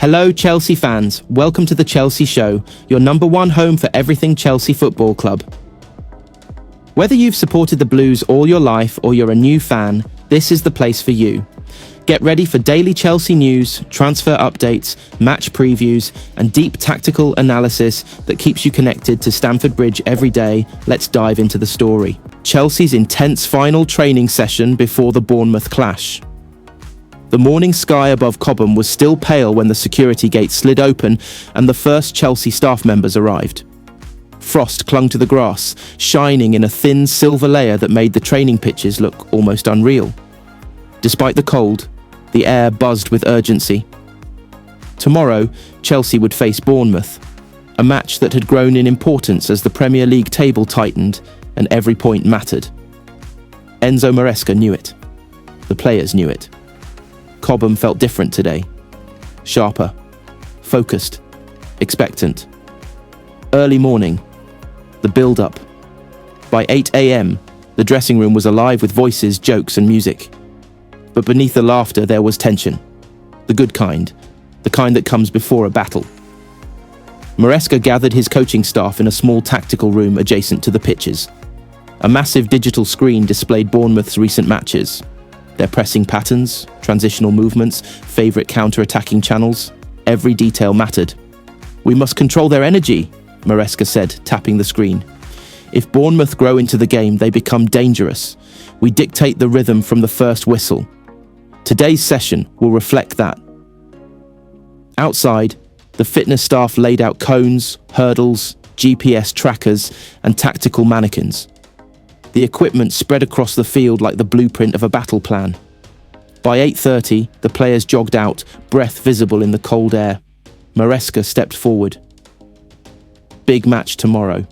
Hello, Chelsea fans. Welcome to the Chelsea Show, your number one home for everything Chelsea Football Club. Whether you've supported the Blues all your life or you're a new fan, this is the place for you. Get ready for daily Chelsea news, transfer updates, match previews, and deep tactical analysis that keeps you connected to Stamford Bridge every day. Let's dive into the story. Chelsea's intense final training session before the Bournemouth clash. The morning sky above Cobham was still pale when the security gate slid open and the first Chelsea staff members arrived. Frost clung to the grass, shining in a thin silver layer that made the training pitches look almost unreal. Despite the cold, the air buzzed with urgency. Tomorrow, Chelsea would face Bournemouth, a match that had grown in importance as the Premier League table tightened and every point mattered. Enzo Maresca knew it. The players knew it. Cobham felt different today. Sharper, focused, expectant. Early morning, the build-up. By 8 a.m., the dressing room was alive with voices, jokes and music. But beneath the laughter there was tension. The good kind, the kind that comes before a battle. Maresca gathered his coaching staff in a small tactical room adjacent to the pitches. A massive digital screen displayed Bournemouth's recent matches. Their pressing patterns, transitional movements, favourite counter-attacking channels. Every detail mattered. "We must control their energy," Maresca said, tapping the screen. "If Bournemouth grow into the game, they become dangerous. We dictate the rhythm from the first whistle. Today's session will reflect that." Outside, the fitness staff laid out cones, hurdles, GPS trackers, and tactical mannequins. The equipment spread across the field like the blueprint of a battle plan. By 8:30, the players jogged out, breath visible in the cold air. Maresca stepped forward. "Big match tomorrow.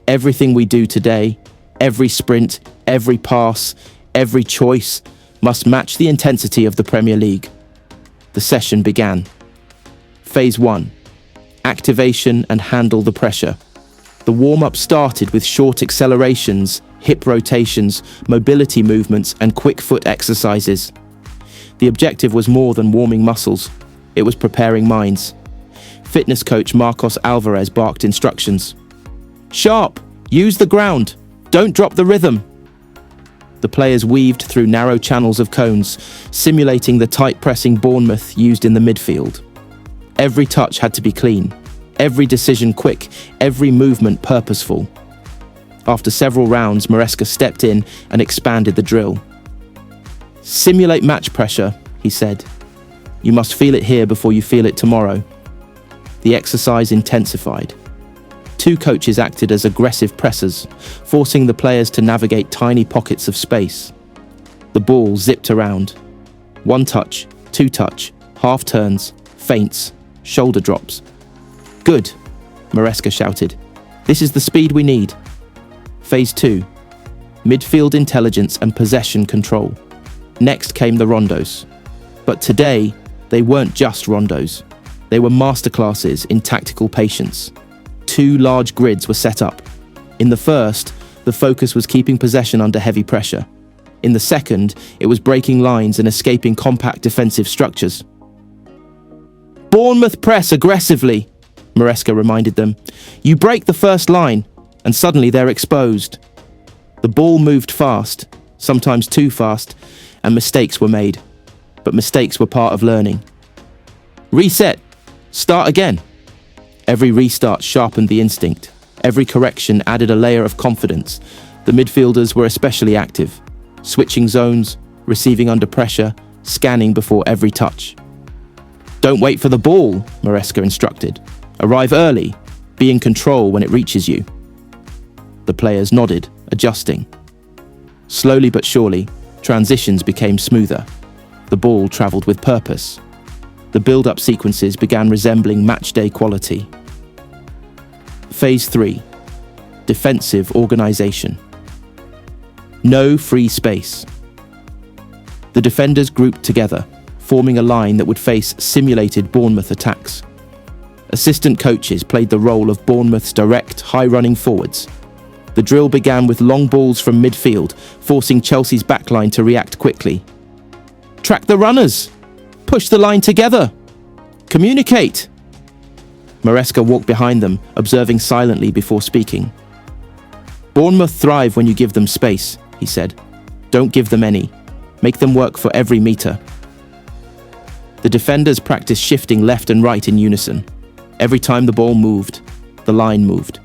Everything we do today, every sprint, every pass, every choice, must match the intensity of the Premier League." The session began. Phase 1. Activation and handle the pressure. The warm-up started with short accelerations, hip rotations, mobility movements, and quick foot exercises. The objective was more than warming muscles. It was preparing minds. Fitness coach Marcos Alvarez barked instructions. "Sharp! Use the ground! Don't drop the rhythm!" The players weaved through narrow channels of cones, simulating the tight-pressing Bournemouth used in the midfield. Every touch had to be clean, every decision quick, every movement purposeful. After several rounds, Maresca stepped in and expanded the drill. "Simulate match pressure," he said. "You must feel it here before you feel it tomorrow." The exercise intensified. Two coaches acted as aggressive pressers, forcing the players to navigate tiny pockets of space. The ball zipped around. One touch, two touch, half turns, feints, shoulder drops. "Good," Maresca shouted. "This is the speed we need." Phase 2. Midfield intelligence and possession control. Next came the rondos. But today, they weren't just rondos. They were masterclasses in tactical patience. 2 large grids were set up. In the first, the focus was keeping possession under heavy pressure. In the second, it was breaking lines and escaping compact defensive structures. "Bournemouth press aggressively," Maresca reminded them. "You break the first line, and suddenly they're exposed." The ball moved fast, sometimes too fast, and mistakes were made. But mistakes were part of learning. "Reset. Start again." Every restart sharpened the instinct. Every correction added a layer of confidence. The midfielders were especially active, switching zones, receiving under pressure, scanning before every touch. "Don't wait for the ball," Maresca instructed. "Arrive early. Be in control when it reaches you." The players nodded, adjusting. Slowly but surely, transitions became smoother. The ball travelled with purpose. The build-up sequences began resembling match-day quality. Phase 3. Defensive organisation. No free space. The defenders grouped together, forming a line that would face simulated Bournemouth attacks. Assistant coaches played the role of Bournemouth's direct, high-running forwards. The drill began with long balls from midfield, forcing Chelsea's backline to react quickly. "Track the runners! Push the line together!" Communicate! Maresca walked behind them, observing silently before speaking. Bournemouth thrive when you give them space, he said. Don't give them any. Make them work for every metre. The defenders practiced shifting left and right in unison. Every time the ball moved, the line moved.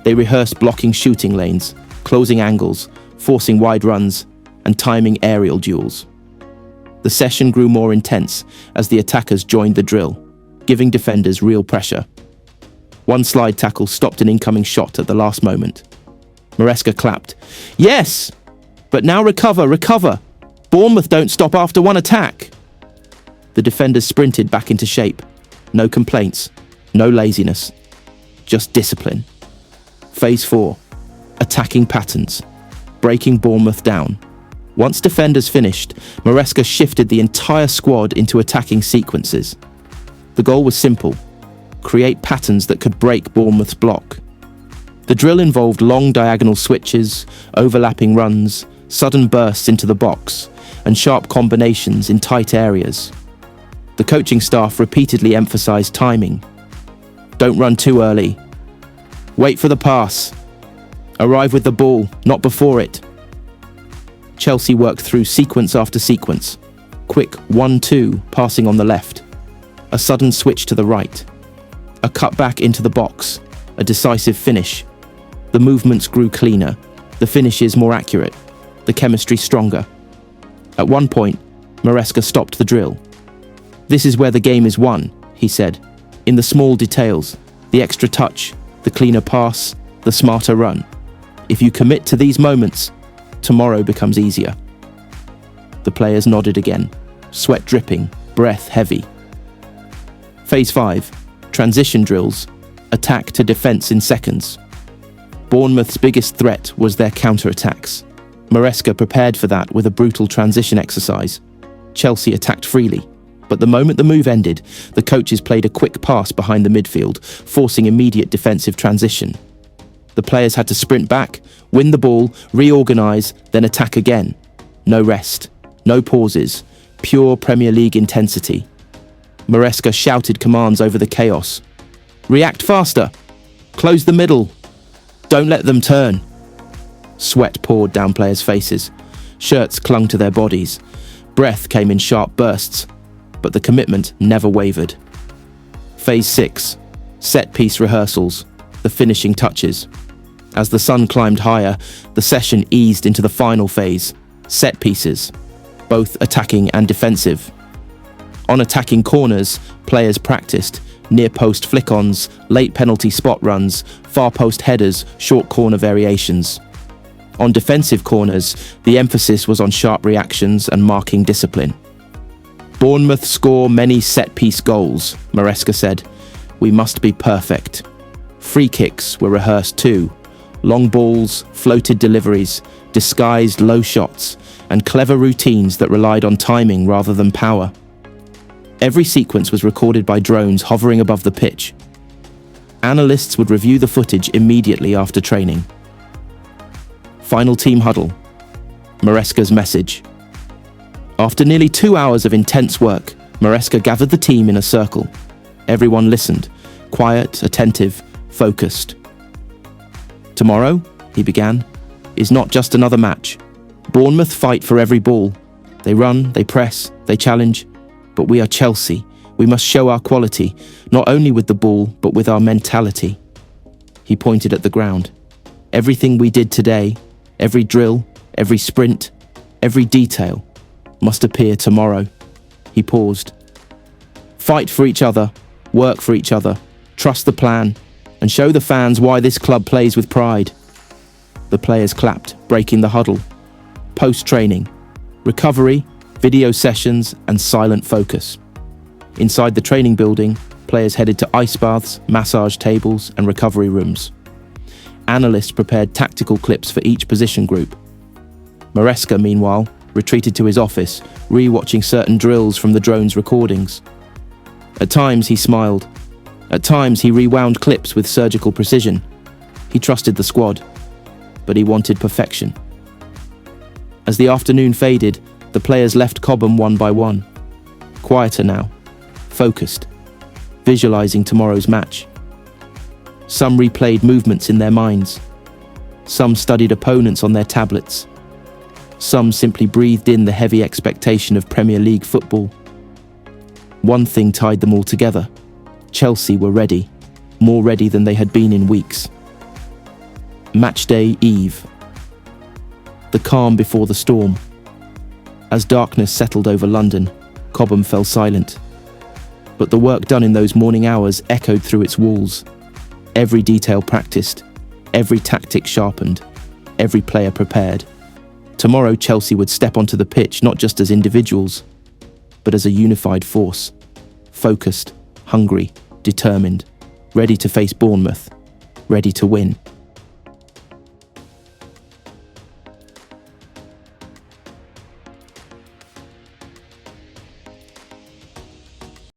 They rehearsed blocking shooting lanes, closing angles, forcing wide runs, and timing aerial duels. The session grew more intense as the attackers joined the drill, giving defenders real pressure. One slide tackle stopped an incoming shot at the last moment. Maresca clapped. Yes! But now recover! Bournemouth don't stop after one attack! The defenders sprinted back into shape. No complaints, no laziness, just discipline. Phase 4. Attacking patterns. Breaking Bournemouth down. Once defenders finished, Maresca shifted the entire squad into attacking sequences. The goal was simple: create patterns that could break Bournemouth's block. The drill involved long diagonal switches, overlapping runs, sudden bursts into the box, and sharp combinations in tight areas. The coaching staff repeatedly emphasized timing. Don't run too early. Wait for the pass. Arrive with the ball, not before it. Chelsea worked through sequence after sequence. Quick 1-2 passing on the left. A sudden switch to the right. A cut back into the box. A decisive finish. The movements grew cleaner. The finishes more accurate. The chemistry stronger. At one point, Maresca stopped the drill. This is where the game is won, he said. In the small details. The extra touch. The cleaner pass. The smarter run. If you commit to these moments, tomorrow becomes easier. The players nodded again, sweat dripping, breath heavy. Phase 5. Transition drills. Attack to defence in seconds. Bournemouth's biggest threat was their counter-attacks. Maresca prepared for that with a brutal transition exercise. Chelsea attacked freely, but the moment the move ended, the coaches played a quick pass behind the midfield, forcing immediate defensive transition. The players had to sprint back, win the ball, reorganise, then attack again. No rest, no pauses, pure Premier League intensity. Maresca shouted commands over the chaos. React faster! Close the middle! Don't let them turn! Sweat poured down players' faces. Shirts clung to their bodies. Breath came in sharp bursts, but the commitment never wavered. Phase 6. Set-piece rehearsals. The finishing touches. As the sun climbed higher, the session eased into the final phase, set pieces, both attacking and defensive. On attacking corners, players practiced near-post flick-ons, late penalty spot runs, far-post headers, short corner variations. On defensive corners, the emphasis was on sharp reactions and marking discipline. Bournemouth score many set-piece goals, Maresca said. We must be perfect. Free kicks were rehearsed too. Long balls, floated deliveries, disguised low shots, and clever routines that relied on timing rather than power. Every sequence was recorded by drones hovering above the pitch. Analysts would review the footage immediately after training. Final team huddle. Maresca's message. After nearly 2 hours of intense work, Maresca gathered the team in a circle. Everyone listened, quiet, attentive, focused. Tomorrow, he began, is not just another match. Bournemouth fight for every ball. They run, they press, they challenge. But we are Chelsea. We must show our quality, not only with the ball, but with our mentality. He pointed at the ground. Everything we did today, every drill, every sprint, every detail, must appear tomorrow. He paused. Fight for each other, work for each other, trust the plan, and show the fans why this club plays with pride. The players clapped, breaking the huddle. Post-training, recovery, video sessions, and silent focus. Inside the training building, players headed to ice baths, massage tables, and recovery rooms. Analysts prepared tactical clips for each position group. Maresca, meanwhile, retreated to his office, re-watching certain drills from the drone's recordings. At times, he smiled. At times, he rewound clips with surgical precision. He trusted the squad, but he wanted perfection. As the afternoon faded, the players left Cobham one by one. Quieter now, focused, visualizing tomorrow's match. Some replayed movements in their minds. Some studied opponents on their tablets. Some simply breathed in the heavy expectation of Premier League football. One thing tied them all together. Chelsea were ready, more ready than they had been in weeks. Matchday Eve. The calm before the storm. As darkness settled over London, Cobham fell silent. But the work done in those morning hours echoed through its walls. Every detail practiced, every tactic sharpened, every player prepared. Tomorrow Chelsea would step onto the pitch not just as individuals, but as a unified force. Focused, hungry, determined, ready to face Bournemouth, ready to win.